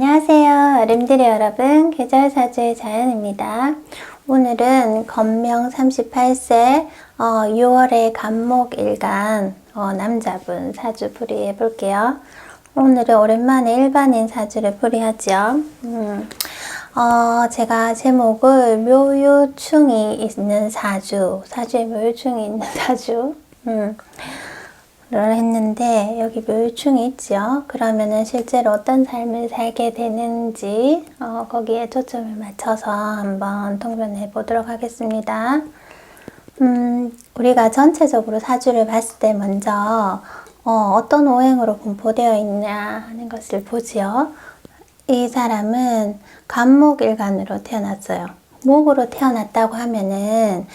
안녕하세요. 어른들의 여러분, 계절사주의 자연입니다. 오늘은 건명 38세 6월의 간목일간 남자분 사주 풀이해 볼게요. 오늘은 오랜만에 일반인 사주를 풀이하죠. 제가 제목을 묘유충이 있는 사주, 사주에 묘유충이 있는 사주 를 했는데 여기 묘유충이 있죠. 그러면은 실제로 어떤 삶을 살게 되는지 거기에 초점을 맞춰서 한번 통변해 보도록 하겠습니다. 우리가 전체적으로 사주를 봤을 때 먼저 어떤 오행으로 분포되어 있냐 하는 것을 보지요. 이 사람은 간목일간으로 태어났어요. 목으로 태어났다고 하면은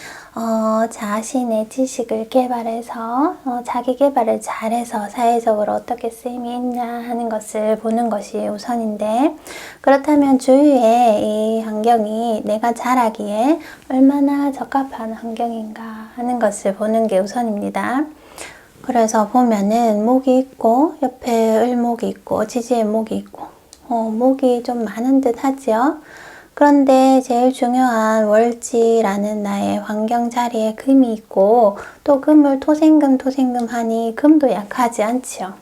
자신의 지식을 개발해서 자기 개발을 잘해서 사회적으로 어떻게 쓰임이 있냐 하는 것을 보는 것이 우선인데, 그렇다면 주위에 이 환경이 내가 자라기에 얼마나 적합한 환경인가 하는 것을 보는 게 우선입니다. 그래서 보면은 목이 있고 옆에 을목이 있고 지지에 목이 있고 목이 좀 많은 듯 하지요. 그런데 제일 중요한 월지라는 나의 환경 자리에 금이 있고 또 금을 토생금 하니 금도 약하지 않지요.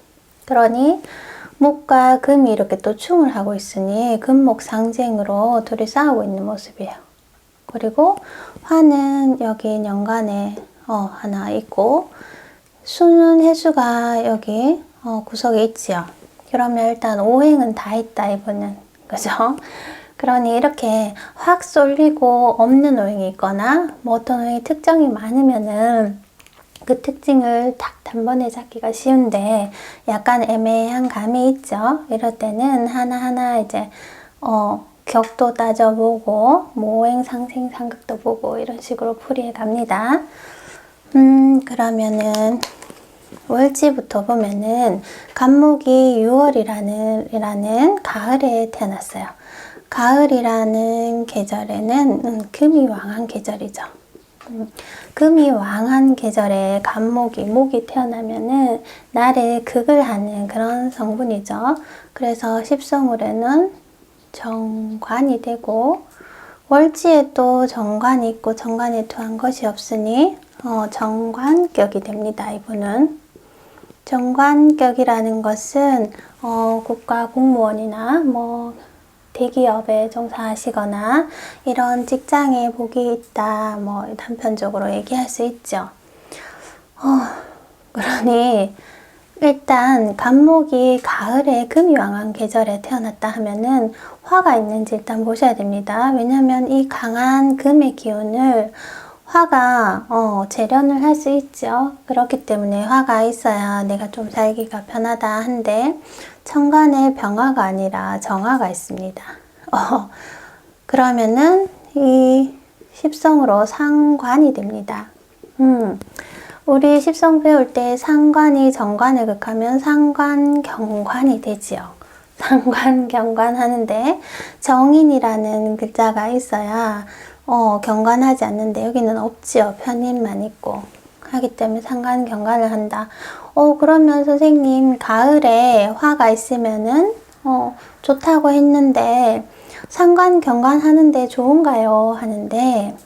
그러니 목과 금이 이렇게 또 충을 하고 있으니 금목 상징으로 둘이 싸우고 있는 모습이에요. 그리고 화는 여기 연간에 하나 있고 수는 해수가 여기 구석에 있지요. 그러면 일단 오행은 다 있다 이분은, 그죠? 그러니 이렇게 확 쏠리고 없는 오행이 있거나 뭐 어떤 오행이 특정이 많으면은 그 특징을 딱 단번에 잡기가 쉬운데 약간 애매한 감이 있죠. 이럴 때는 하나하나 이제 격도 따져보고 오행 상생 상극도 보고 이런 식으로 풀이해 갑니다. 그러면은 월지부터 보면은 간목이 6월이라는 가을에 태어났어요. 가을이라는 계절에는 금이 왕한 계절이죠. 금이 왕한 계절에 목이 태어나면은 나를 극을 하는 그런 성분이죠. 그래서 십성월에는 정관이 되고 월지에 또 정관이 있고 정관에 투한 것이 없으니 정관격이 됩니다. 이분은 정관격이라는 것은 국가 공무원이나 뭐 대기업에 종사하시거나 이런 직장에 복이 있다, 뭐 단편적으로 얘기할 수 있죠. 그러니 일단 간목이 가을에 금이 왕한 계절에 태어났다 하면은 화가 있는지 일단 보셔야 됩니다. 왜냐하면 이 강한 금의 기운을 화가 재련을 할 수 있죠. 그렇기 때문에 화가 있어야 내가 좀 살기가 편하다 한데 천간에 병화가 아니라 정화가 있습니다. 그러면은 이 십성으로 상관이 됩니다. 우리 십성 배울 때 상관이 정관을 극하면 상관경관이 되지요. 상관경관 하는데 정인이라는 글자가 있어야 경관하지 않는데 여기는 없지요. 편인만 있고 하기 때문에 상관경관을 한다. 그러면 선생님 가을에 화가 있으면은 좋다고 했는데 상관경관 하는데 좋은가요? 하는데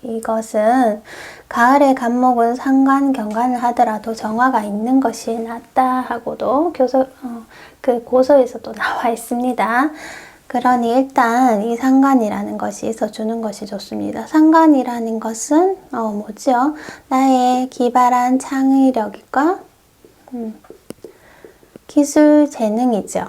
이것은 가을의 간목은 상관경관을 하더라도 정화가 있는 것이 낫다 하고도 고서에서도 나와 있습니다. 그러니 일단 이 상관이라는 것이 있어주는 것이 좋습니다. 상관이라는 것은 뭐죠? 나의 기발한 창의력과 기술 재능이죠.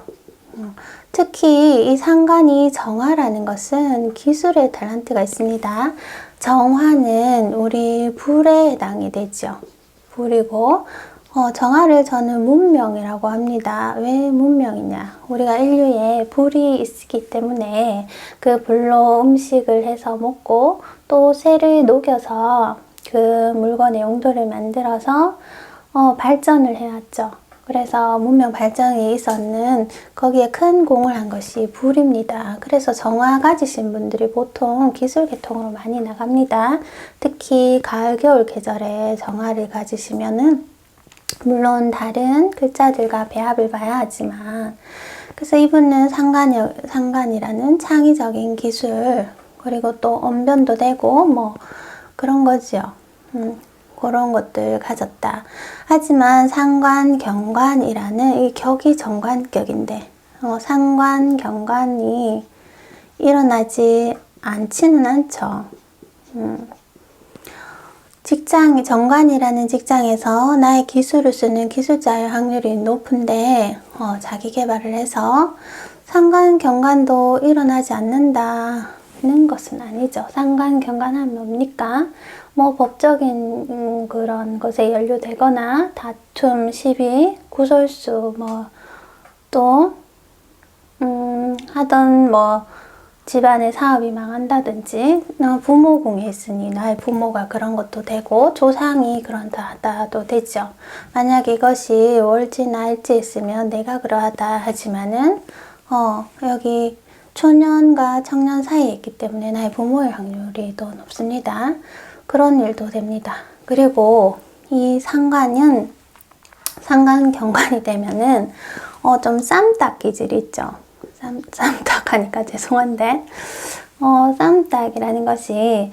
특히 이 상관이 정화라는 것은 기술의 탤런트가 있습니다. 정화는 우리 불에 해당이 되죠. 불이고 정화를 저는 문명이라고 합니다. 왜 문명이냐? 우리가 인류에 불이 있기 때문에 그 불로 음식을 해서 먹고 또 쇠를 녹여서 그 물건의 용도를 만들어서 발전을 해왔죠. 그래서 문명 발전이 있었는 거기에 큰 공을 한 것이 불입니다. 그래서 정화 가지신 분들이 보통 기술 계통으로 많이 나갑니다. 특히 가을 겨울 계절에 정화를 가지시면은 물론 다른 글자들과 배합을 봐야 하지만 그래서 이분은 상관이라는 창의적인 기술, 그리고 또 언변도 되고 뭐 그런 거지요. 그런 것들 가졌다. 하지만 상관, 경관이라는 이 격이 정관격인데 상관, 경관이 일어나지 않지는 않죠. 정관이라는 직장에서 나의 기술을 쓰는 기술자의 확률이 높은데 자기 개발을 해서 상관, 경관도 일어나지 않는다는 것은 아니죠. 상관, 경관하면 뭡니까? 뭐 법적인 그런 것에 연루되거나 다툼, 시비, 구설수, 또 하던 집안의 사업이 망한다든지 부모 궁에 있으니 나의 부모가 그런 것도 되고 조상이 그런다도 되죠. 만약 이것이 월지나 일지 있으면 내가 그러하다 하지만은 여기 초년과 청년 사이에 있기 때문에 나의 부모의 확률이 더 높습니다. 그런 일도 됩니다. 그리고 이 상관 경관이 되면은 좀 쌈딱 기질이 있죠. 쌈딱 하니까 죄송한데 쌈딱이라는 것이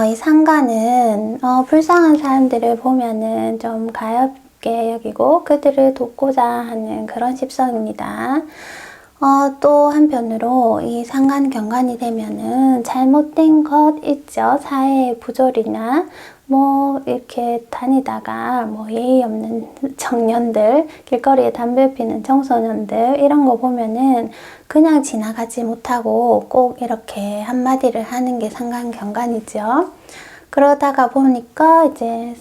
이 상관은 불쌍한 사람들을 보면은 좀 가엽게 여기고 그들을 돕고자 하는 그런 집성입니다. 또 한편으로 이 상관 경관이 되면은 잘못된 것 있죠. 사회의 부조리나 이렇게 다니다가 예의 없는 청년들, 길거리에 담배 피는 청소년들 이런 거 보면은 그냥 지나가지 못하고 꼭 이렇게 한마디를 하는 게 상관 경관이죠. 그러다가 보니까 이제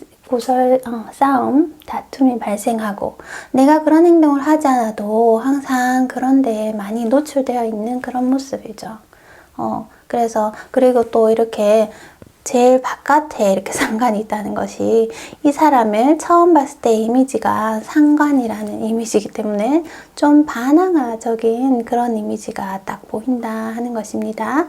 싸움, 다툼이 발생하고 내가 그런 행동을 하지 않아도 항상 그런 데에 많이 노출되어 있는 그런 모습이죠. 그리고 또 이렇게 제일 바깥에 이렇게 상관이 있다는 것이 이 사람을 처음 봤을 때 이미지가 상관이라는 이미지이기 때문에 좀 반항아적인 그런 이미지가 딱 보인다 하는 것입니다.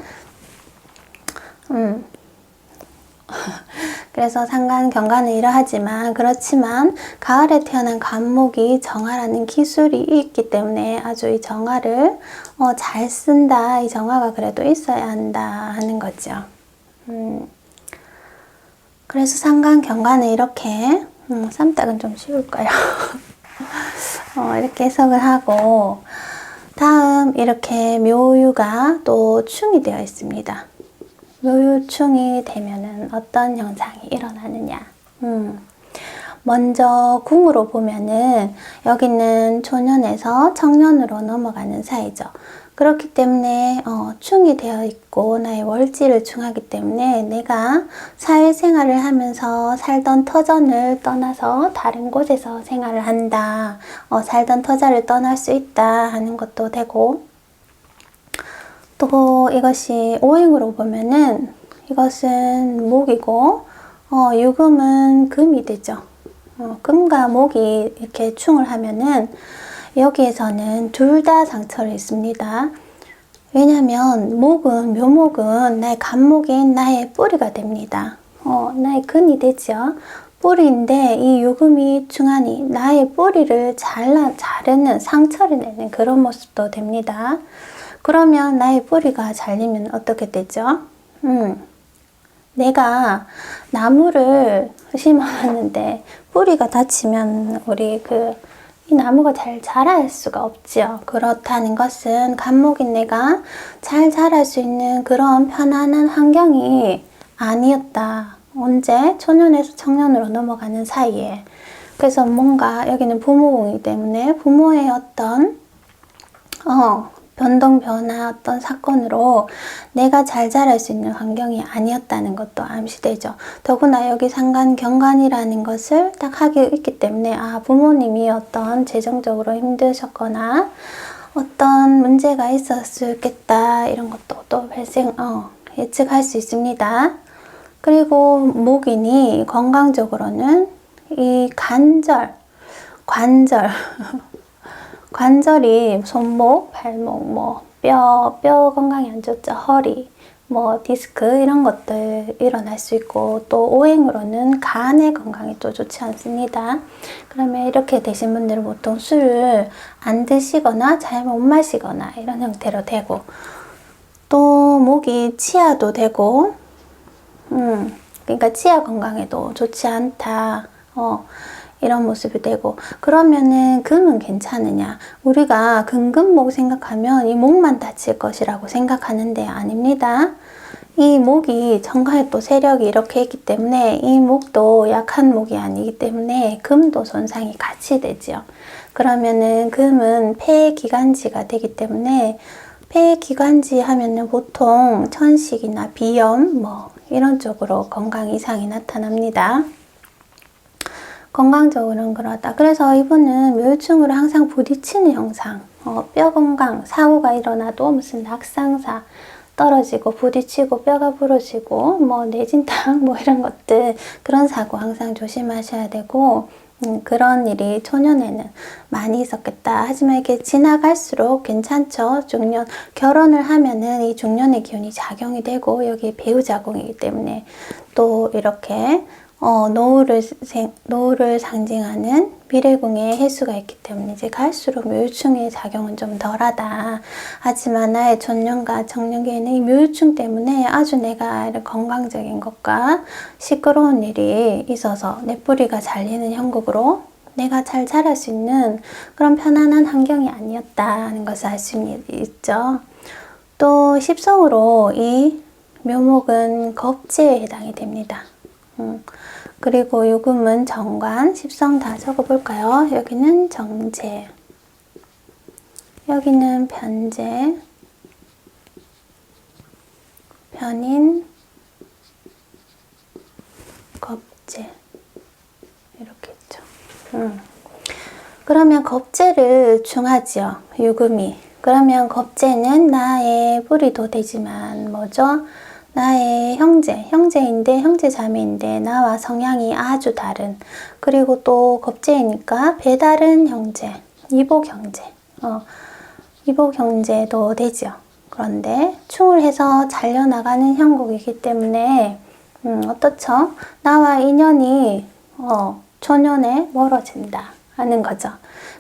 그래서 상관, 경관은 이러하지만 그렇지만 가을에 태어난 간목이 정화라는 기술이 있기 때문에 아주 이 정화를 잘 쓴다. 이 정화가 그래도 있어야 한다 하는 거죠. 그래서 상관, 경관은 이렇게 쌈딱은 좀 쉬울까요? 이렇게 해석을 하고 다음 이렇게 묘유가 또 충이 되어 있습니다. 묘유충이 되면은 어떤 현상이 일어나느냐. 먼저 궁으로 보면은 여기는 초년에서 청년으로 넘어가는 사이죠. 그렇기 때문에 충이 되어 있고 나의 월지를 충하기 때문에 내가 사회생활을 하면서 살던 터전을 떠나서 다른 곳에서 생활을 한다. 살던 터전을 떠날 수 있다 하는 것도 되고 또 이것이 오행으로 보면은 이것은 목이고 유금은 금이 되죠. 금과 목이 이렇게 충을 하면은 여기에서는 둘 다 상처를 입습니다. 왜냐하면 묘목은 나의 간목인 나의 뿌리가 됩니다. 나의 근이 되죠. 뿌리인데 이 유금이 충하니 나의 뿌리를 자르는 상처를 내는 그런 모습도 됩니다. 그러면 나의 뿌리가 잘리면 어떻게 되죠? 내가 나무를 심어놨는데 뿌리가 다치면 이 나무가 잘 자랄 수가 없지요. 그렇다는 것은 간목인 내가 잘 자랄 수 있는 그런 편안한 환경이 아니었다. 언제? 초년에서 청년으로 넘어가는 사이에. 그래서 뭔가 여기는 부모공이기 때문에 부모의 어떤 변동, 변화, 어떤 사건으로 내가 잘 자랄 수 있는 환경이 아니었다는 것도 암시되죠. 더구나 여기 상관, 경관이라는 것을 딱 하기 있기 때문에 부모님이 어떤 재정적으로 힘드셨거나 어떤 문제가 있었겠다 이런 것도 또 예측할 수 있습니다. 그리고 목이니 건강적으로는 이 관절이 손목, 발목, 뼈 건강이 안 좋죠. 허리, 뭐 디스크 이런 것들 일어날 수 있고, 또 오행으로는 간의 건강이 또 좋지 않습니다. 그러면 이렇게 되신 분들은 보통 술을 안 드시거나 잘 못 마시거나 이런 형태로 되고, 또 목이 치아도 되고, 그러니까 치아 건강에도 좋지 않다. 이런 모습이 되고, 그러면은 금은 괜찮으냐? 우리가 금금목 생각하면 이 목만 다칠 것이라고 생각하는데 아닙니다. 이 목이 정화에 또 세력이 이렇게 있기 때문에 이 목도 약한 목이 아니기 때문에 금도 손상이 같이 되지요. 그러면은 금은 폐기관지가 되기 때문에, 폐기관지 하면은 보통 천식이나 비염 뭐 이런 쪽으로 건강 이상이 나타납니다. 건강적으로는 그러다. 그래서 이분은 묘유충으로 항상 부딪히는 형상, 뼈 건강, 사고가 일어나도 무슨 낙상사, 떨어지고 부딪히고 뼈가 부러지고 뭐 뇌진탕 뭐 이런 것들, 그런 사고 항상 조심하셔야 되고, 그런 일이 초년에는 많이 있었겠다. 하지만 이게 지나갈수록 괜찮죠. 중년, 결혼을 하면은 이 중년의 기운이 작용이 되고, 여기 배우자궁이기 때문에 또 이렇게 노후를 상징하는 미래궁의 해수가 있기 때문에 이제 갈수록 묘유충의 작용은 좀 덜하다. 하지만 나의 존년과 정년기에는 이 묘유충 때문에 아주 내가 건강적인 것과 시끄러운 일이 있어서 내 뿌리가 잘리는 형국으로 내가 잘 자랄 수 있는 그런 편안한 환경이 아니었다는 것을 알 수 있죠. 또 십성으로 이 묘목은 겁재에 해당이 됩니다. 그리고 요금은 정관, 십성 다 적어볼까요? 여기는 정재, 여기는 변재, 변인, 겁재 이렇게 있죠. 그러면 겁재를 중하지요. 요금이. 그러면 겁재는 나의 뿌리도 되지만 뭐죠? 나의 형제인데, 형제자매인데 나와 성향이 아주 다른, 그리고 또 겁재이니까 배다른 형제, 이복 형제, 이복 형제도 되죠. 그런데 충을 해서 잘려나가는 형국이기 때문에 어떻죠? 나와 인연이 초년에 멀어진다 하는 거죠.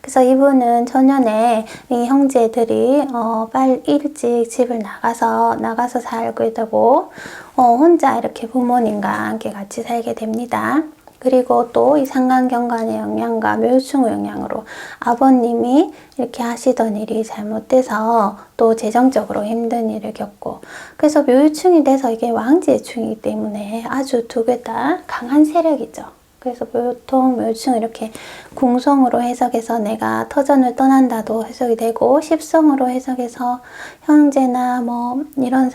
그래서 이분은 초년에 이 형제들이 빨리 일찍 집을 나가서 살게 되고, 혼자 이렇게 부모님과 함께 같이 살게 됩니다. 그리고 또 이 상관경관의 영향과 묘유충의 영향으로 아버님이 이렇게 하시던 일이 잘못돼서 또 재정적으로 힘든 일을 겪고, 그래서 묘유충이 돼서 이게 왕지의 충이기 때문에 아주 두 개 다 강한 세력이죠. 그래서 보통 묘유충을 이렇게 궁성으로 해석해서 내가 터전을 떠난다도 해석이 되고, 십성으로 해석해서 형제나 뭐 이런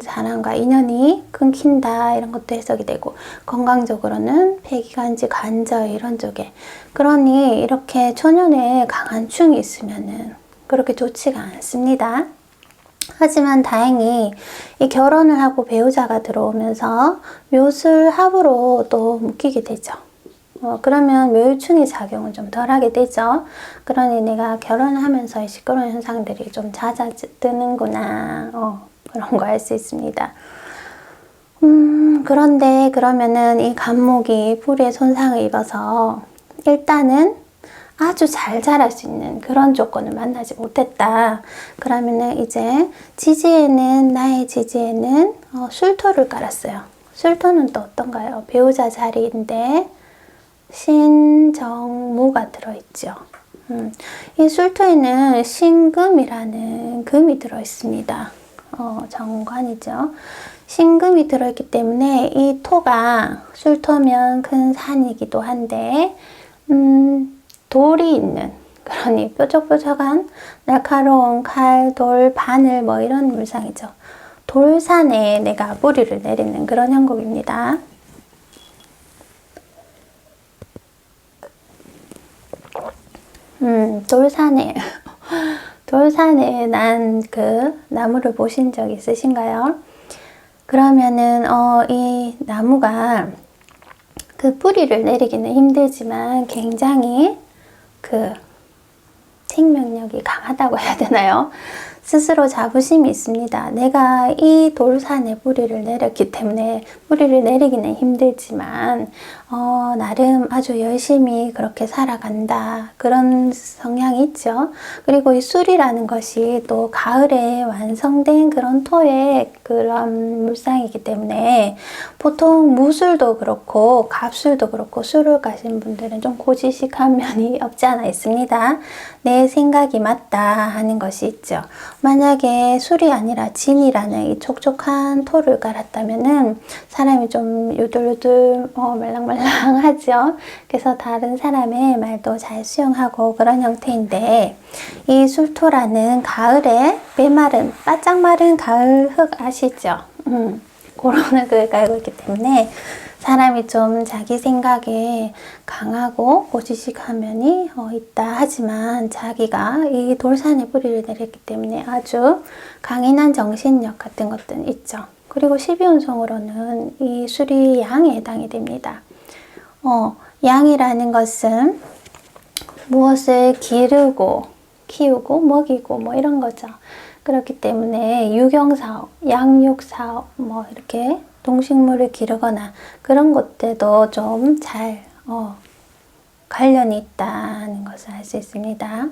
사람과 인연이 끊긴다 이런 것도 해석이 되고, 건강적으로는 폐기관지, 관절 이런 쪽에. 그러니 이렇게 초년에 강한 충이 있으면은 그렇게 좋지가 않습니다. 하지만 다행히 이 결혼을 하고 배우자가 들어오면서 묘술합으로 또 묶이게 되죠. 그러면 묘유충의 작용은 좀 덜하게 되죠. 그러니 내가 결혼을 하면서 시끄러운 현상들이 좀 잦아드는구나, 그런 거 알 수 있습니다. 그런데 그러면은 이 간목이 뿌리에 손상을 입어서 일단은 아주 잘 자랄 수 있는 그런 조건을 만나지 못했다. 그러면은 이제 나의 지지에는 술토를 깔았어요. 술토는 또 어떤가요? 배우자 자리인데 신정무가 들어있죠. 이 술토에는 신금이라는 금이 들어있습니다. 정관이죠. 신금이 들어있기 때문에 이 토가, 술토면 큰 산이기도 한데 돌이 있는, 그러니 뾰족뾰족한 날카로운 칼, 돌, 바늘 뭐 이런 물상이죠. 돌산에 내가 뿌리를 내리는 그런 형국입니다. 돌산에 난 그 나무를 보신 적 있으신가요? 그러면은 이 나무가 그 뿌리를 내리기는 힘들지만 굉장히 그 생명력이 강하다고 해야 되나요? 스스로 자부심이 있습니다. 내가 이 돌산에 뿌리를 내렸기 때문에 뿌리를 내리기는 힘들지만 나름 아주 열심히 그렇게 살아간다. 그런 성향이 있죠. 그리고 이 술이라는 것이 또 가을에 완성된 그런 토의 그런 물상이기 때문에 보통 무술도 그렇고 갑술도 그렇고 술을 가신 분들은 좀 고지식한 면이 없지 않아 있습니다. 내 생각이 맞다 하는 것이 있죠. 만약에 술이 아니라 진이라는 이 촉촉한 토를 깔았다면은 사람이 좀 유들유들 말랑말랑하죠. 그래서 다른 사람의 말도 잘 수용하고 그런 형태인데, 이 술토라는 가을에 메마른 바짝 마른 가을 흙 아시죠? 그런 흙을 깔고 있기 때문에 사람이 좀 자기 생각에 강하고 고지식한 면이 있다 하지만 자기가 이 돌산에 뿌리를 내렸기 때문에 아주 강인한 정신력 같은 것들은 있죠. 그리고 12운성으로는 이 술이 양에 해당이 됩니다. 양이라는 것은 무엇을 기르고 키우고 먹이고 뭐 이런 거죠. 그렇기 때문에 유경사업, 양육사업 뭐 이렇게 동식물을 기르거나 그런 것들도 좀 잘 관련이 있다는 것을 알 수 있습니다.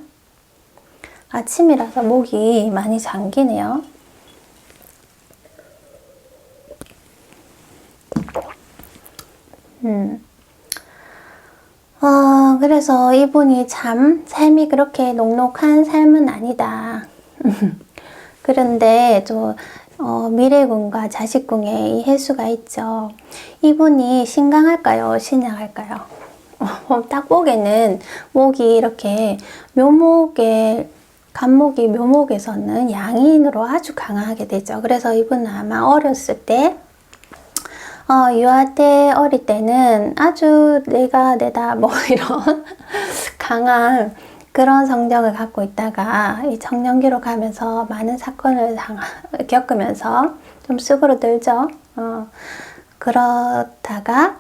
아침이라서 목이 많이 잠기네요. 그래서 이분이 참 삶이 그렇게 녹록한 삶은 아니다. 그런데 또 미래궁과 자식궁에 이 해수가 있죠. 이분이 신강할까요? 신약할까요? 딱 보기에는 목이 이렇게 묘목에 간목이 묘목에서는 양인으로 아주 강하게 되죠. 그래서 이분은 아마 어렸을 때 유아 때 어릴 때는 아주 내가 내다 뭐 이런 강한 그런 성정을 갖고 있다가 이 청년기로 가면서 많은 사건을 겪으면서 좀 수그러들죠. 그러다가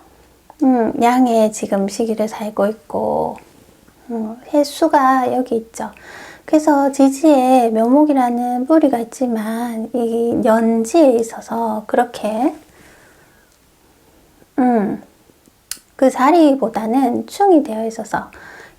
양의 지금 시기를 살고 있고 해수가 여기 있죠. 그래서 지지에 묘목이라는 뿌리가 있지만 이 연지에 있어서 그렇게 그 자리보다는 충이 되어 있어서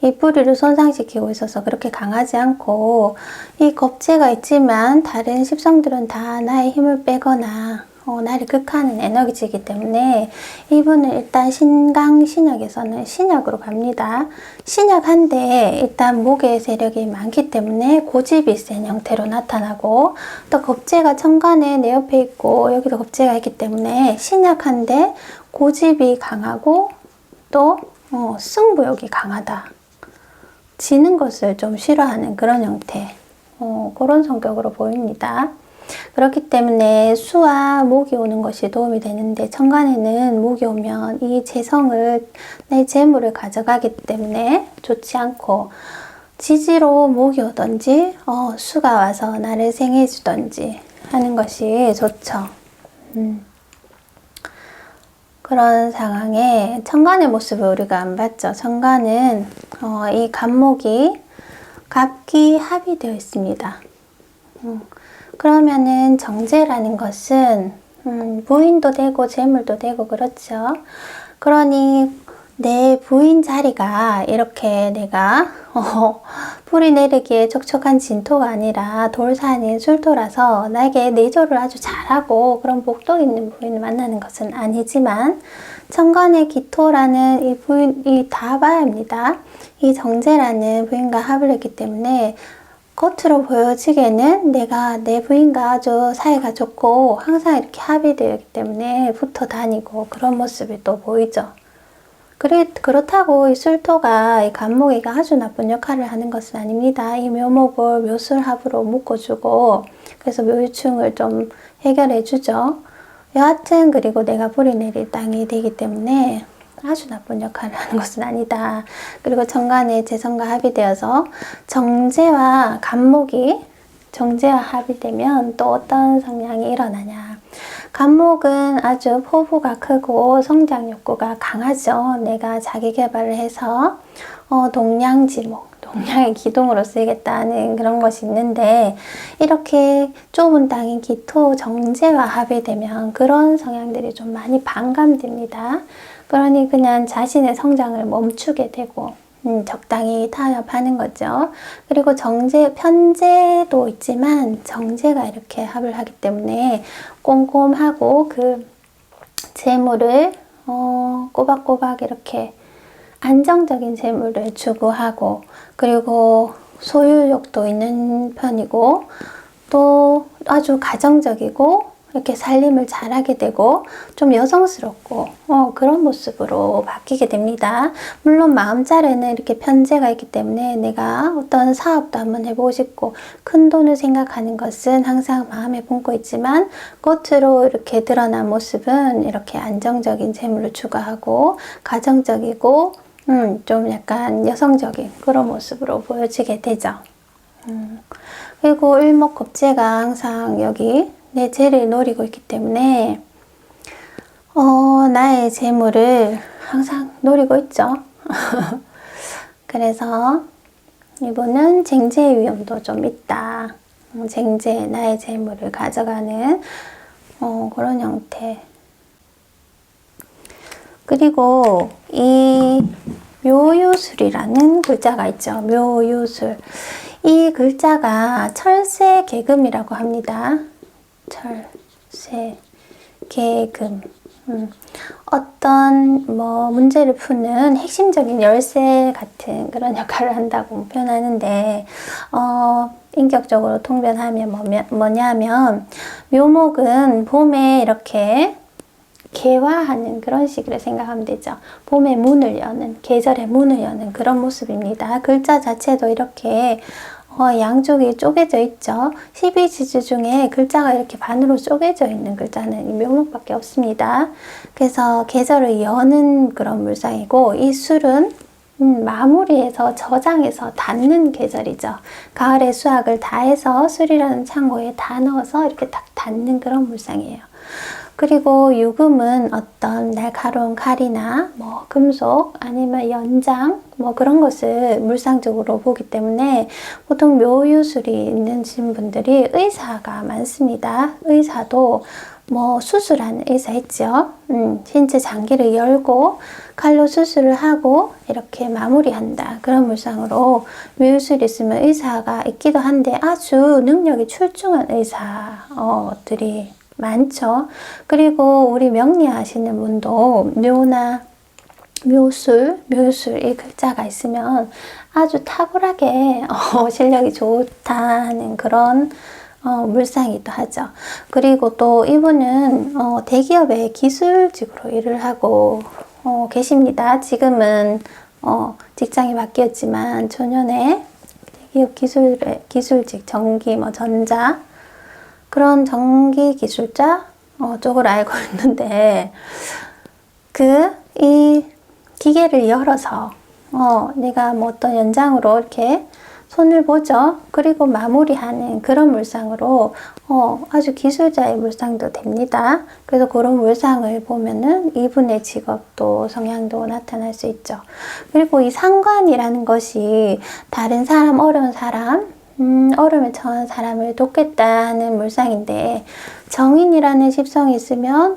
이 뿌리를 손상시키고 있어서 그렇게 강하지 않고, 이 겁재가 있지만 다른 십성들은 다 나의 힘을 빼거나 나를 극하는 에너지이기 때문에 이분은 일단 신강 신약에서는 신약으로 갑니다. 신약한데 일단 목의 세력이 많기 때문에 고집이 센 형태로 나타나고, 또 겁재가 천간에 내 옆에 있고 여기도 겁재가 있기 때문에 신약한데 고집이 강하고 또 승부욕이 강하다. 지는 것을 좀 싫어하는 그런 형태, 그런 성격으로 보입니다. 그렇기 때문에 수와 목이 오는 것이 도움이 되는데, 천간에는 목이 오면 이 재성을, 내 재물을 가져가기 때문에 좋지 않고, 지지로 목이 오든지 수가 와서 나를 생해 주든지 하는 것이 좋죠. 그런 상황에 천간의 모습을 우리가 안 봤죠. 천간은 이 간목이 갑기 합이 되어 있습니다. 그러면은 정제라는 것은 부인도 되고 재물도 되고 그렇죠. 그러니 내 부인 자리가 이렇게 내가 뿌리 내리기에 촉촉한 진토가 아니라 돌산인 술토라서 나에게 내조를 아주 잘하고 그런 복덕 있는 부인을 만나는 것은 아니지만, 천간의 기토라는 이 부인이 다 봐야 합니다. 이 정제라는 부인과 합을 했기 때문에 겉으로 보여지기에는 내가 내 부인과 아주 사이가 좋고 항상 이렇게 합이 되어 있기 때문에 붙어 다니고 그런 모습이 또 보이죠. 그렇다고 이 술토가, 이 간목이가 아주 나쁜 역할을 하는 것은 아닙니다. 이 묘목을 묘술합으로 묶어주고, 그래서 묘유충을 좀 해결해 주죠. 여하튼, 그리고 내가 뿌리 내릴 땅이 되기 때문에 아주 나쁜 역할을 하는 것은 아니다. 그리고 천간에 재성과 합이 되어서 정제와 간목이 정제와 합이 되면 또 어떤 성향이 일어나냐. 간목은 아주 포부가 크고 성장 욕구가 강하죠. 내가 자기 개발을 해서 동양지목, 동양의 기둥으로 쓰이겠다는 그런 것이 있는데, 이렇게 좁은 땅인 기토 정제와 합이 되면 그런 성향들이 좀 많이 반감됩니다. 그러니 그냥 자신의 성장을 멈추게 되고 적당히 타협하는 거죠. 그리고 정제, 편제도 있지만 정제가 이렇게 합을 하기 때문에 꼼꼼하고 그 재물을 꼬박꼬박 이렇게 안정적인 재물을 추구하고, 그리고 소유욕도 있는 편이고, 또 아주 가정적이고 이렇게 살림을 잘하게 되고 좀 여성스럽고 그런 모습으로 바뀌게 됩니다. 물론 마음자리는 이렇게 편제가 있기 때문에 내가 어떤 사업도 한번 해보고 싶고 큰 돈을 생각하는 것은 항상 마음에 품고 있지만, 겉으로 이렇게 드러난 모습은 이렇게 안정적인 재물을 추구하고 가정적이고 좀 약간 여성적인 그런 모습으로 보여지게 되죠. 그리고 일목겁재가 항상 여기 내 재를 노리고 있기 때문에 나의 재물을 항상 노리고 있죠. 그래서 이분은 쟁제의 위험도 좀 있다. 쟁제, 나의 재물을 가져가는 그런 형태. 그리고 이 묘유술이라는 글자가 있죠. 묘유술. 이 글자가 철새개금이라고 합니다. 철새개금. 어떤 문제를 푸는 핵심적인 열쇠 같은 그런 역할을 한다고 표현하는데, 인격적으로 통변하면 뭐냐면, 묘목은 봄에 이렇게 개화하는 그런 식으로 생각하면 되죠. 봄의 문을 여는, 계절의 문을 여는 그런 모습입니다. 글자 자체도 이렇게 양쪽이 쪼개져 있죠. 12지주 중에 글자가 이렇게 반으로 쪼개져 있는 글자는 이 묘목밖에 없습니다. 그래서 계절을 여는 그런 물상이고, 이 술은 마무리해서 저장해서 닫는 계절이죠. 가을의 수확을 다 해서 술이라는 창고에 다 넣어서 이렇게 딱 닫는 그런 물상이에요. 그리고 유금은 어떤 날카로운 칼이나 금속 아니면 연장 그런 것을 물상적으로 보기 때문에 보통 묘유술이 있는 분들이 의사가 많습니다. 의사도 수술하는 의사 있죠. 신체 장기를 열고 칼로 수술을 하고 이렇게 마무리한다. 그런 물상으로 묘유술이 있으면 의사가 있기도 한데 아주 능력이 출중한 의사들이 많죠. 그리고 우리 명리하시는 분도 묘나 묘술 이 글자가 있으면 아주 탁월하게 실력이 좋다는 그런 물상이기도 하죠. 그리고 또 이분은 대기업의 기술직으로 일을 하고 계십니다. 지금은 직장이 바뀌었지만 초년에 대기업 기술직, 전기, 전자 그런 전기 기술자 쪽으로 알고 있는데, 이 기계를 열어서 내가 어떤 연장으로 이렇게 손을 보죠. 그리고 마무리하는 그런 물상으로 아주 기술자의 물상도 됩니다. 그래서 그런 물상을 보면은 이분의 직업도 성향도 나타날 수 있죠. 그리고 이 상관이라는 것이 다른 사람, 어려운 사람, 어려움에 처한 사람을 돕겠다는 물상인데, 정인이라는 십성이 있으면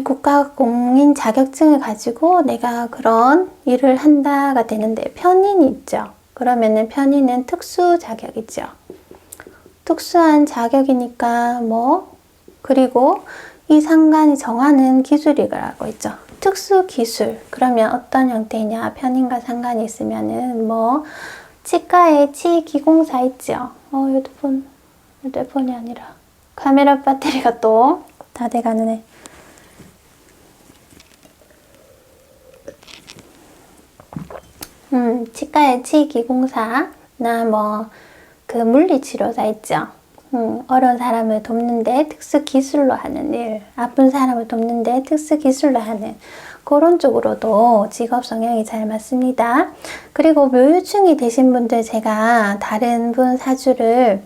국가 공인 자격증을 가지고 내가 그런 일을 한다가 되는데, 편인이 있죠. 그러면은 편인은 특수 자격이죠. 특수한 자격이니까 그리고 이 상관이 정하는 기술이라고 있죠. 특수 기술. 그러면 어떤 형태이냐? 편인과 상관이 있으면은 치과에 치기공사 있죠. 휴대폰이 아니라 카메라 배터리가 또 다 돼가는 애. 치과에 치기공사나 물리치료사 있죠. 어려운 사람을 돕는데 특수 기술로 하는 일, 아픈 사람을 돕는데 특수 기술로 하는 그런 쪽으로도 직업 성향이 잘 맞습니다. 그리고 묘유충이 되신 분들, 제가 다른 분 사주를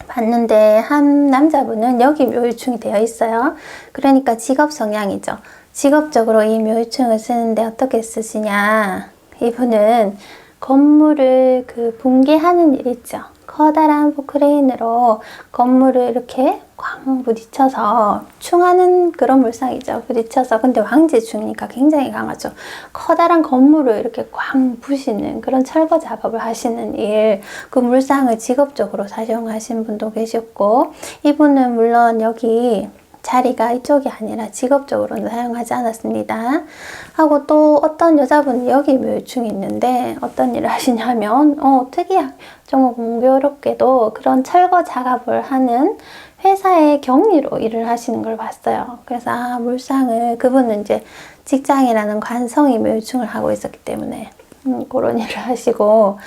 봤는데 한 남자분은 여기 묘유충이 되어 있어요. 그러니까 직업 성향이죠. 직업적으로 이 묘유충을 쓰는데 어떻게 쓰시냐. 이분은 건물을 그 붕괴하는 일 있죠. 커다란 포크레인으로 건물을 이렇게 꽝 부딪혀서 충하는 그런 물상이죠. 부딪혀서. 근데 왕지중이니까 굉장히 강하죠. 커다란 건물을 이렇게 꽝 부시는 그런 철거 작업을 하시는 일, 그 물상을 직업적으로 사용하신 분도 계셨고, 이분은 물론 여기 자리가 이쪽이 아니라 직업적으로는 사용하지 않았습니다. 하고 또 어떤 여자분이 여기 묘충이 있는데 어떤 일을 하시냐면 특이하게 정말 공교롭게도 그런 철거 작업을 하는 회사의 경리로 일을 하시는 걸 봤어요. 그래서 물상을 그분은 이제 직장이라는 관성이 묘충을 하고 있었기 때문에 그런 일을 하시고,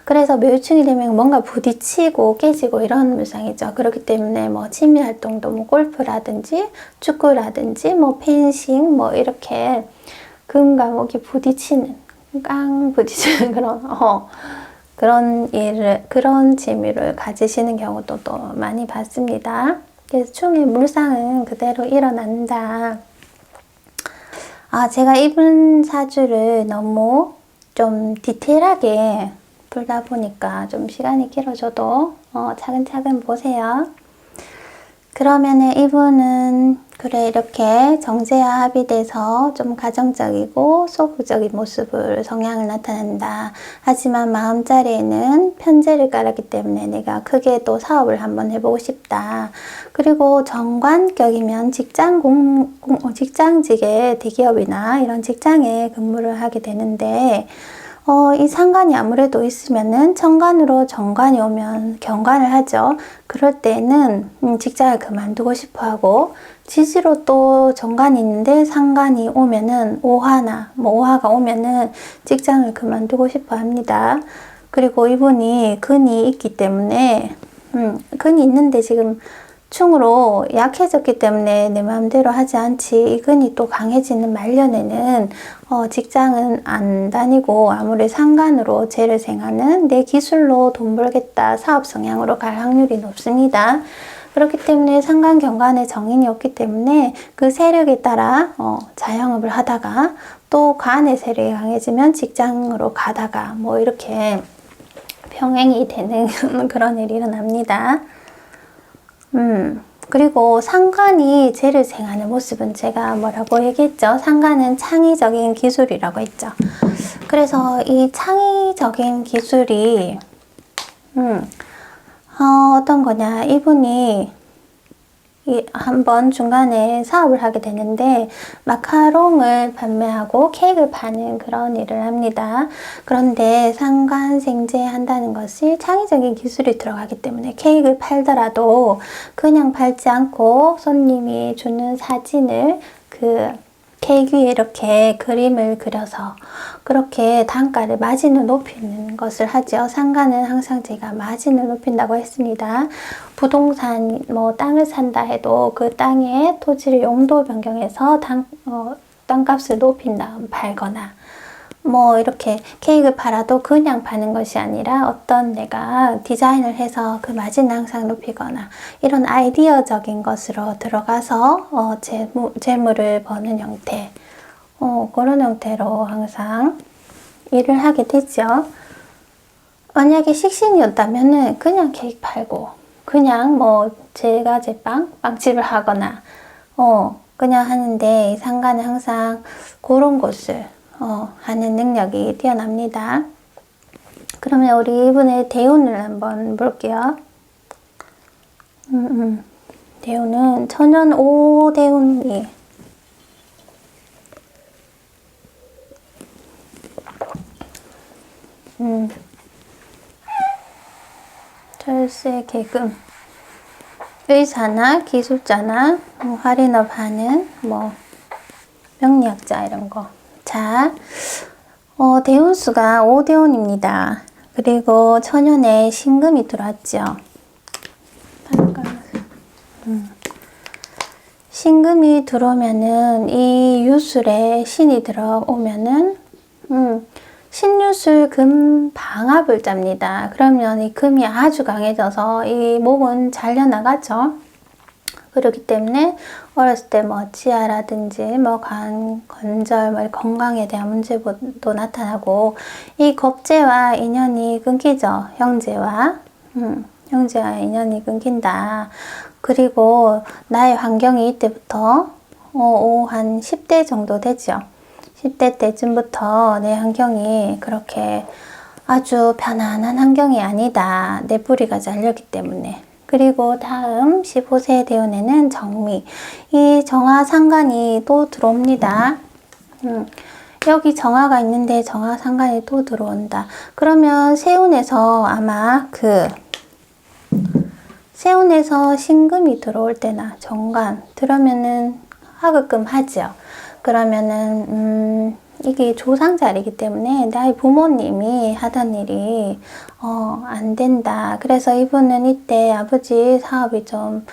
그래서 묘충이 되면 뭔가 부딪히고 깨지고 이런 물상이죠. 그렇기 때문에 뭐 취미 활동도 뭐 골프라든지 축구라든지 뭐 펜싱 뭐 이렇게 금과 목이 부딪히는, 깡 부딪히는 그런 일을, 그런 재미를 가지시는 경우도 또 많이 봤습니다. 그래서 충의 물상은 그대로 일어난다. 제가 이분 사주를 너무 좀 디테일하게 풀다 보니까 좀 시간이 길어져도 차근차근 보세요. 그러면은 이분은 그래 이렇게 정제와 합의돼서 좀 가정적이고 소극적인 모습을 성향을 나타낸다. 하지만 마음자리에는 편제를 깔았기 때문에 내가 크게 또 사업을 한번 해보고 싶다. 그리고 정관격이면 직장직에 대기업이나 이런 직장에 근무를 하게 되는데 이 상관이 아무래도 있으면은 천간으로 정관이 오면 경관을 하죠. 그럴 때는 직장을 그만두고 싶어 하고, 지지로 또 정관이 있는데 상관이 오면은 오화나 오화가 오면은 직장을 그만두고 싶어 합니다. 그리고 이분이 근이 있기 때문에 근이 있는데 지금 충으로 약해졌기 때문에 내 마음대로 하지 않지, 이 근이 또 강해지는 말년에는 직장은 안 다니고 아무리 상관으로 재를 생하는 내 기술로 돈 벌겠다 사업 성향으로 갈 확률이 높습니다. 그렇기 때문에 상관 경관에 정인이 없기 때문에 그 세력에 따라 자영업을 하다가 또 관의 세력이 강해지면 직장으로 가다가 뭐 이렇게 병행이 되는 그런 일이 일어납니다. 그리고 상관이 재를 생하는 모습은 제가 뭐라고 얘기했죠? 상관은 창의적인 기술이라고 했죠. 그래서 이 창의적인 기술이 어떤 거냐, 이분이 한번 중간에 사업을 하게 되는데 마카롱을 판매하고 케이크를 파는 그런 일을 합니다. 그런데 상관생재 한다는 것이 창의적인 기술이 들어가기 때문에 케이크를 팔더라도 그냥 팔지 않고 손님이 주는 사진을 그 케이크 위에 이렇게 그림을 그려서 그렇게 단가를 마진을 높이는 것을 하죠. 상가는 항상 제가 마진을 높인다고 했습니다. 부동산 땅을 산다 해도 그 땅의 토지를 용도 변경해서 땅값을 높인 다음 팔거나 이렇게 케이크 팔아도 그냥 파는 것이 아니라 어떤 내가 디자인을 해서 그 마진을 항상 높이거나 이런 아이디어적인 것으로 들어가서 재물을 버는 형태, 그런 형태로 항상 일을 하게 되죠. 만약에 식신이었다면은 그냥 케이크 팔고 그냥 빵집을 하거나 그냥 하는데 이 상가는 항상 그런 것을 하는 능력이 뛰어납니다. 그러면 우리 이분의 대운을 한번 볼게요. 대운은 천연 5대운이 철새, 계금, 의사나 기술자나 할인업 하는 명리학자 이런 거. 자, 대운수가 5대운입니다. 그리고 천연에 신금이 들어왔죠. 신금이 들어오면은 이 유술에 신이 들어오면은 신유술 금 방합을 짭니다. 그러면 이 금이 아주 강해져서 이 목은 잘려나가죠. 그렇기 때문에 어렸을 때 뭐 치아라든지 뭐 간, 관절, 뭐 건강에 대한 문제도 나타나고, 이 겁재와 인연이 끊기죠. 형제와. 형제와 인연이 끊긴다. 그리고 나의 환경이 이때부터 한 10대 정도 되죠. 10대 때쯤부터 내 환경이 그렇게 아주 편안한 환경이 아니다. 내 뿌리가 잘렸기 때문에. 그리고 다음 15세 대운에는 정미. 이 정화 상간이 또 들어옵니다. 여기 정화가 있는데 정화 상간이 또 들어온다. 그러면 세운에서 아마 세운에서 신금이 들어올 때나 정관 들어오면은 화급금 하죠. 그러면은 이게 조상 자리이기 때문에 나의 부모님이 하던 일이 안 된다. 그래서 이분은 이때 아버지 사업이 좀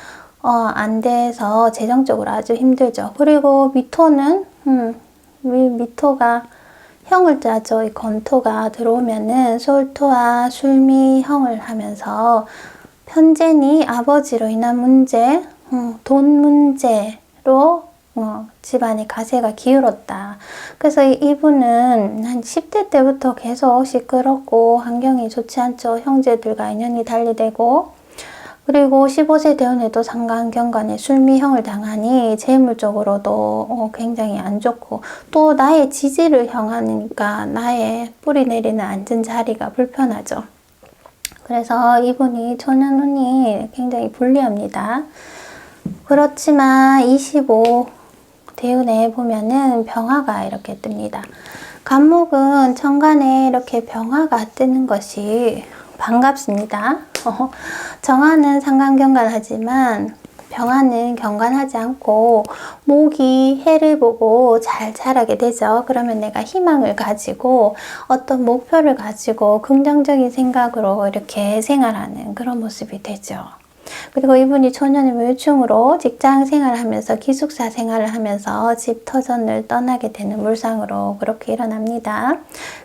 안 돼서 재정적으로 아주 힘들죠. 그리고 미토는 미토가 형을 짜죠. 이 건토가 들어오면은 솔토와 술미 형을 하면서 편재니 아버지로 인한 문제, 돈 문제로 집안이 가세가 기울었다. 그래서 이분은 한 10대 때부터 계속 시끄럽고 환경이 좋지 않죠. 형제들과 인연이 달리되고, 그리고 15세 대운에도 상관경관에 술미형을 당하니 재물적으로도 굉장히 안 좋고, 또 나의 지지를 향하니까 나의 뿌리 내리는 앉은 자리가 불편하죠. 그래서 이분이 초년운이 굉장히 불리합니다. 그렇지만 25 대운에 보면은 병화가 이렇게 뜹니다. 간목은 천간에 이렇게 병화가 뜨는 것이 반갑습니다. 정화는 상관경관하지만 병화는 경관하지 않고 목이 해를 보고 잘 자라게 되죠. 그러면 내가 희망을 가지고 어떤 목표를 가지고 긍정적인 생각으로 이렇게 생활하는 그런 모습이 되죠. 그리고 이분이 초년의 묘충으로 직장 생활을 하면서 기숙사 생활을 하면서 집 터전을 떠나게 되는 물상으로 그렇게 일어납니다.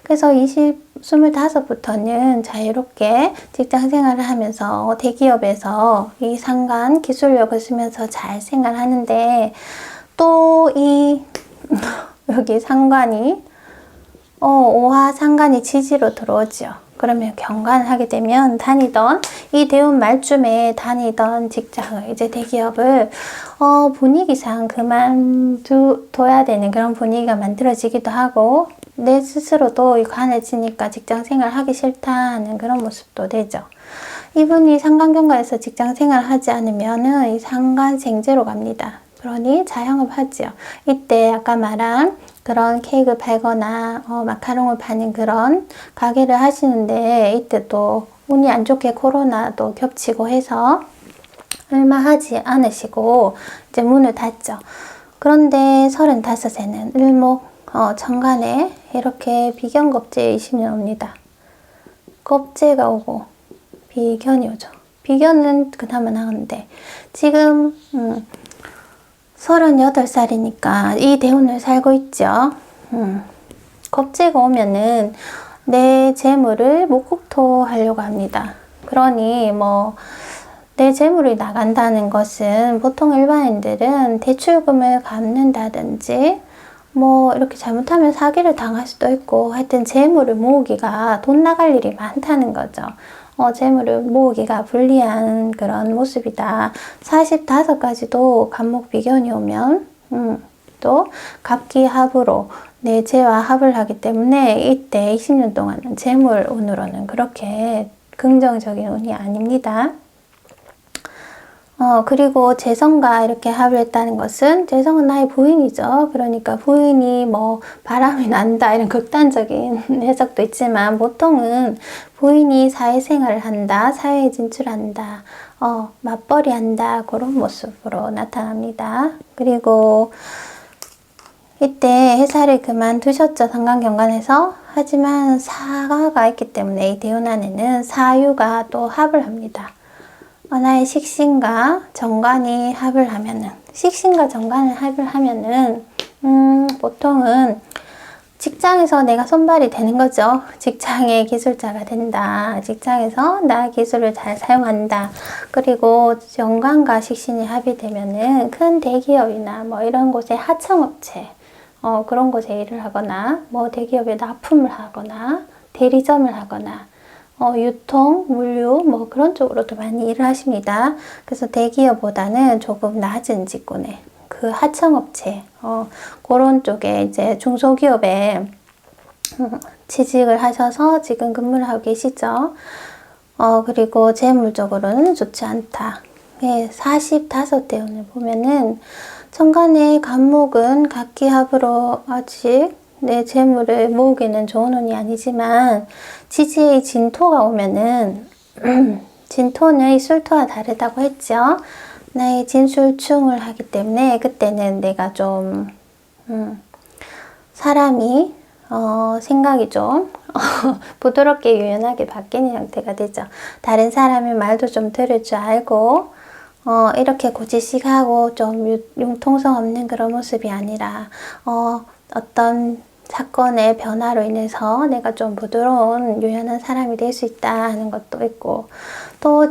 그래서 25부터는 자유롭게 직장 생활을 하면서 대기업에서 이 상관 기술력을 쓰면서 잘 생활하는데, 또 이 여기 상관이 오화 상관이 지지로 들어오죠. 그러면 경관을 하게 되면 이 대운 말쯤에 다니던 직장을, 이제 대기업을 분위기상 그만둬야 되는 그런 분위기가 만들어지기도 하고, 내 스스로도 이 관을 지니까 직장 생활 하기 싫다는 그런 모습도 되죠. 이분이 상관경관에서 직장 생활 하지 않으면은 이 상관생제로 갑니다. 그러니 자영업 하지요. 이때 아까 말한 그런 케이크 팔거나 마카롱을 파는 그런 가게를 하시는데, 이때 또 운이 안 좋게 코로나도 겹치고 해서 얼마 하지 않으시고 이제 문을 닫죠. 그런데 35세는 을목 천간에 이렇게 비견겁재 20년 옵니다. 겁재가 오고 비견이 오죠. 비견은 그나마 나은데 지금 38살이니까 이 대운을 살고 있죠. 겁재가 오면은 내 재물을 목국토 하려고 합니다. 그러니 내 재물이 나간다는 것은 보통 일반인들은 대출금을 갚는다든지 이렇게 잘못하면 사기를 당할 수도 있고, 하여튼 재물을 모으기가 돈 나갈 일이 많다는 거죠. 재물을 모으기가 불리한 그런 모습이다. 45까지도 간목 비견이 오면 또 갑기합으로 내 재와 합을 하기 때문에 이때 20년 동안은 재물 운으로는 그렇게 긍정적인 운이 아닙니다. 그리고 재성과 이렇게 합을 했다는 것은, 재성은 나의 부인이죠. 그러니까 부인이 바람이 난다 이런 극단적인 해석도 있지만, 보통은 부인이 사회생활을 한다, 사회에 진출한다, 맞벌이 한다, 그런 모습으로 나타납니다. 그리고 이때 회사를 그만두셨죠. 상관경관에서. 하지만 사가가 있기 때문에 이 대운 안에는 사유가 또 합을 합니다. 나의 식신과 정관이 합을 하면은, 식신과 정관을 합을 하면은 보통은 직장에서 내가 손발이 되는 거죠. 직장의 기술자가 된다. 직장에서 나 기술을 잘 사용한다. 그리고 연관과 식신이 합의되면은 큰 대기업이나 뭐 이런 곳에 하청업체, 그런 곳에 일을 하거나, 뭐 대기업에 납품을 하거나, 대리점을 하거나, 유통, 물류, 뭐 그런 쪽으로도 많이 일을 하십니다. 그래서 대기업보다는 조금 낮은 직군에 그 하청업체, 그런 쪽에 이제 중소기업에 취직을 하셔서 지금 근무를 하고 계시죠. 그리고 재물적으로는 좋지 않다. 예, 45대 운을 보면은 천간의 간목은 각기합으로 아직 내 재물을 모으기는 좋은 운이 아니지만 지지의 진토가 오면은 진토는 술토와 다르다고 했죠. 나의 진술충을 하기 때문에 그때는 내가 좀 사람이 생각이 좀 부드럽게 유연하게 바뀌는 형태가 되죠. 다른 사람의 말도 좀 들을 줄 알고 이렇게 고지식하고 좀 융통성 없는 그런 모습이 아니라 어떤 사건의 변화로 인해서 내가 좀 부드러운 유연한 사람이 될 수 있다 하는 것도 있고, 또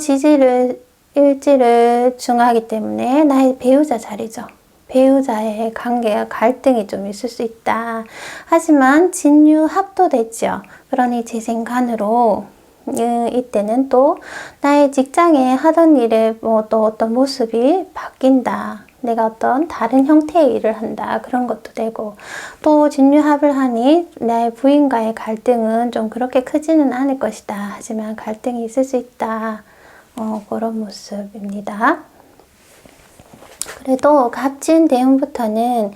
일지를 중하기 때문에 나의 배우자 자리죠. 배우자의 관계와 갈등이 좀 있을 수 있다. 하지만 진유합도 됐죠. 그러니 재생간으로 이때는 또 나의 직장에 하던 일에 또 어떤 모습이 바뀐다. 내가 어떤 다른 형태의 일을 한다. 그런 것도 되고, 또 진유합을 하니 나의 부인과의 갈등은 좀 그렇게 크지는 않을 것이다. 하지만 갈등이 있을 수 있다. 그런 모습입니다. 그래도 갑진 대운부터는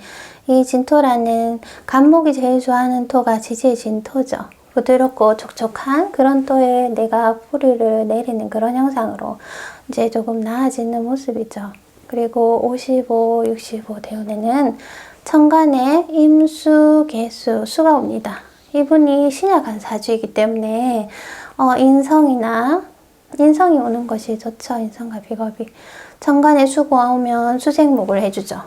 이 진토라는 간목이 제일 좋아하는 토가 지지의 진토죠. 부드럽고 촉촉한 그런 토에 내가 뿌리를 내리는 그런 형상으로 이제 조금 나아지는 모습이죠. 그리고 55, 65 대운에는 천간에 임수, 개수, 수가 옵니다. 이분이 신약한 사주이기 때문에 인성이 오는 것이 좋죠. 인성과 비겁이. 천간에 수가 오면 수생목을 해주죠.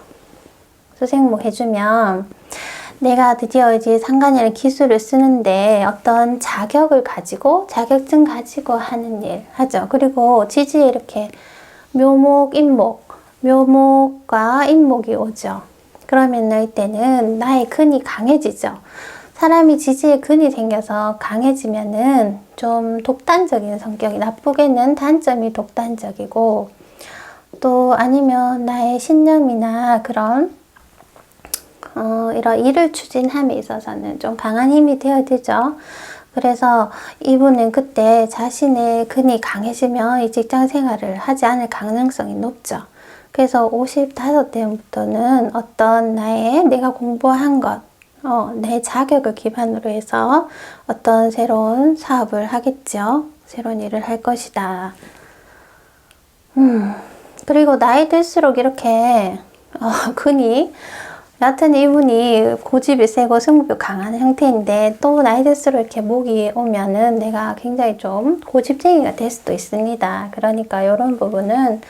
수생목 해주면 내가 드디어 이제 상간이라는 기술을 쓰는데 어떤 자격을 가지고 자격증 가지고 하는 일 하죠. 그리고 지지에 이렇게 묘목, 인목, 묘목과 인목이 오죠. 그러면 이때는 나의 근이 강해지죠. 사람이 지지에 근이 생겨서 강해지면은 좀 독단적인 성격이, 나쁘게는 단점이 독단적이고, 또 아니면 나의 신념이나 그런 이런 일을 추진함에 있어서는 좀 강한 힘이 되어들죠. 그래서 이분은 그때 자신의 근이 강해지면 이 직장 생활을 하지 않을 가능성이 높죠. 그래서 55대부터는 어떤 내가 공부한 것, 내 자격을 기반으로 해서 어떤 새로운 사업을 하겠죠. 새로운 일을 할 것이다. 그리고 나이 들수록 이렇게 근이, 여하튼 이분이 고집이 세고 승부욕 강한 형태인데, 또 나이 들수록 이렇게 목이 오면은 내가 굉장히 좀 고집쟁이가 될 수도 있습니다. 그러니까 이런 부분은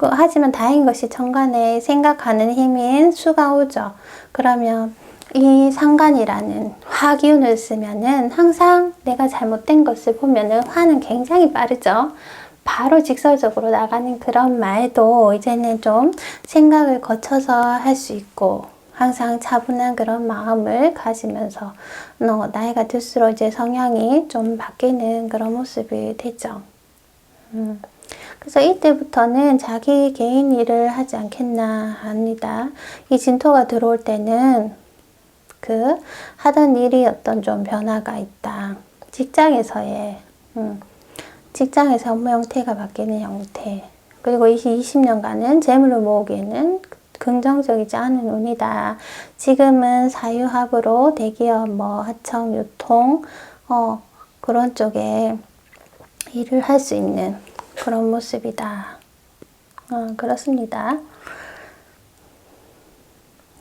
하지만 다행인 것이 천간에 생각하는 힘인 수가 오죠. 그러면 이 상간이라는 화기운을 쓰면은 항상 내가 잘못된 것을 보면은 화는 굉장히 빠르죠. 바로 직설적으로 나가는 그런 말도 이제는 좀 생각을 거쳐서 할 수 있고, 항상 차분한 그런 마음을 가지면서 나이가 들수록 이제 성향이 좀 바뀌는 그런 모습이 되죠. 그래서 이때부터는 자기 개인 일을 하지 않겠나 합니다. 이 진토가 들어올 때는 하던 일이 어떤 좀 변화가 있다. 직장에서 업무 형태가 바뀌는 형태. 그리고 20년간은 재물을 모으기에는 긍정적이지 않은 운이다. 지금은 사유합으로 대기업, 하청, 유통, 그런 쪽에 일을 할 수 있는 그런 모습이다. 그렇습니다.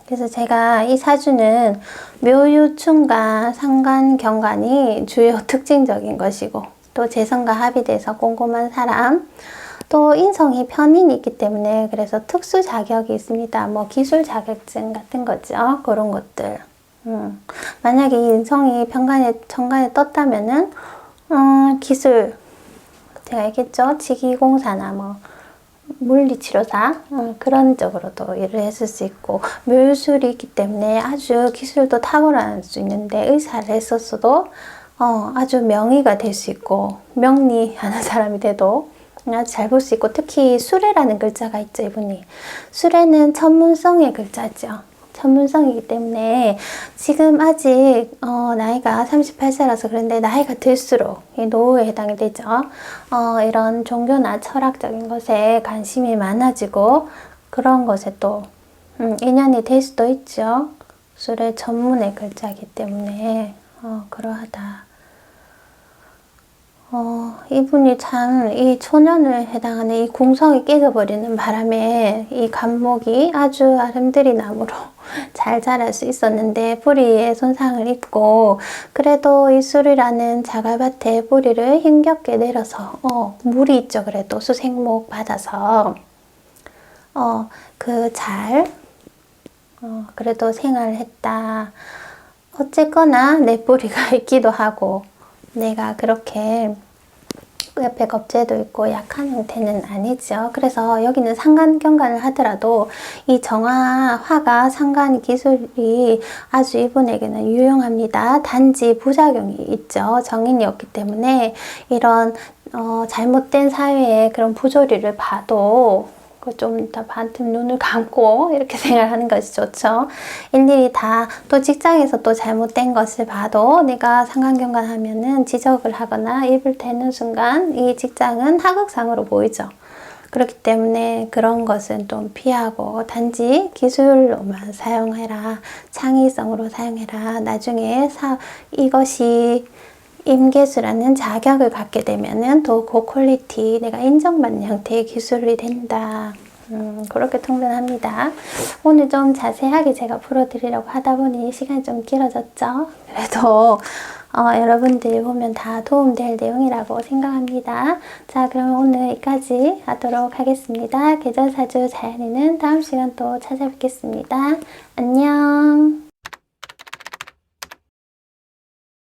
그래서 제가 이 사주는 묘유충과 상관경관이 주요 특징적인 것이고, 또 재성과 합의돼서 꼼꼼한 사람, 또 인성이 편인이 있기 때문에 그래서 특수 자격이 있습니다. 기술 자격증 같은 거죠. 그런 것들. 만약에 이 인성이 정관에 떴다면은, 기술, 제가 얘기했죠? 지기공사나 뭐, 물리치료사, 그런 쪽으로도 일을 했을 수 있고, 묘술이 있기 때문에 아주 기술도 탁월할 수 있는데, 의사를 했었어도, 아주 명의가 될 수 있고, 명리하는 사람이 돼도 아주 잘 볼 수 있고, 특히 수레라는 글자가 있죠, 이분이. 수레는 천문성의 글자죠. 천문성이기 때문에 지금 아직 나이가 38세라서 그런데 나이가 들수록 이 노후에 해당이 되죠. 이런 종교나 철학적인 것에 관심이 많아지고 그런 것에 또 인연이 될 수도 있죠. 술의 전문의 글자이기 때문에 그러하다. 이분이 참 이 초년을 해당하는 이 궁성이 깨져버리는 바람에 이 간목이 아주 아름드리 나무로 잘 자랄 수 있었는데 뿌리에 손상을 입고 그래도 이 술이라는 자갈밭에 뿌리를 힘겹게 내려서 물이 있죠. 그래도 수생목 받아서 그래도 생활을 했다. 어쨌거나 내 뿌리가 있기도 하고 내가 그렇게 옆에 겁재도 있고 약한 형태는 아니죠. 그래서 여기는 상간경관을 하더라도 이 정화화가 상간 기술이 아주 이분에게는 유용합니다. 단지 부작용이 있죠. 정인이었기 때문에 이런 잘못된 사회의 그런 부조리를 봐도 좀 더 반틈 눈을 감고 이렇게 생각하는 것이 좋죠. 일일이 다 또 직장에서 또 잘못된 것을 봐도 내가 상관경관 하면은 지적을 하거나 입을 대는 순간 이 직장은 하극상으로 보이죠. 그렇기 때문에 그런 것은 좀 피하고 단지 기술로만 사용해라. 창의성으로 사용해라. 나중에 이것이 임계수라는 자격을 갖게 되면은 더 고퀄리티, 내가 인정받는 형태의 기술이 된다. 그렇게 통변합니다. 오늘 좀 자세하게 제가 풀어드리려고 하다 보니 시간이 좀 길어졌죠? 그래도 여러분들이 보면 다 도움될 내용이라고 생각합니다. 자, 그러면 오늘 여기까지 하도록 하겠습니다. 계절사주 자연이는 다음 시간 또 찾아뵙겠습니다. 안녕.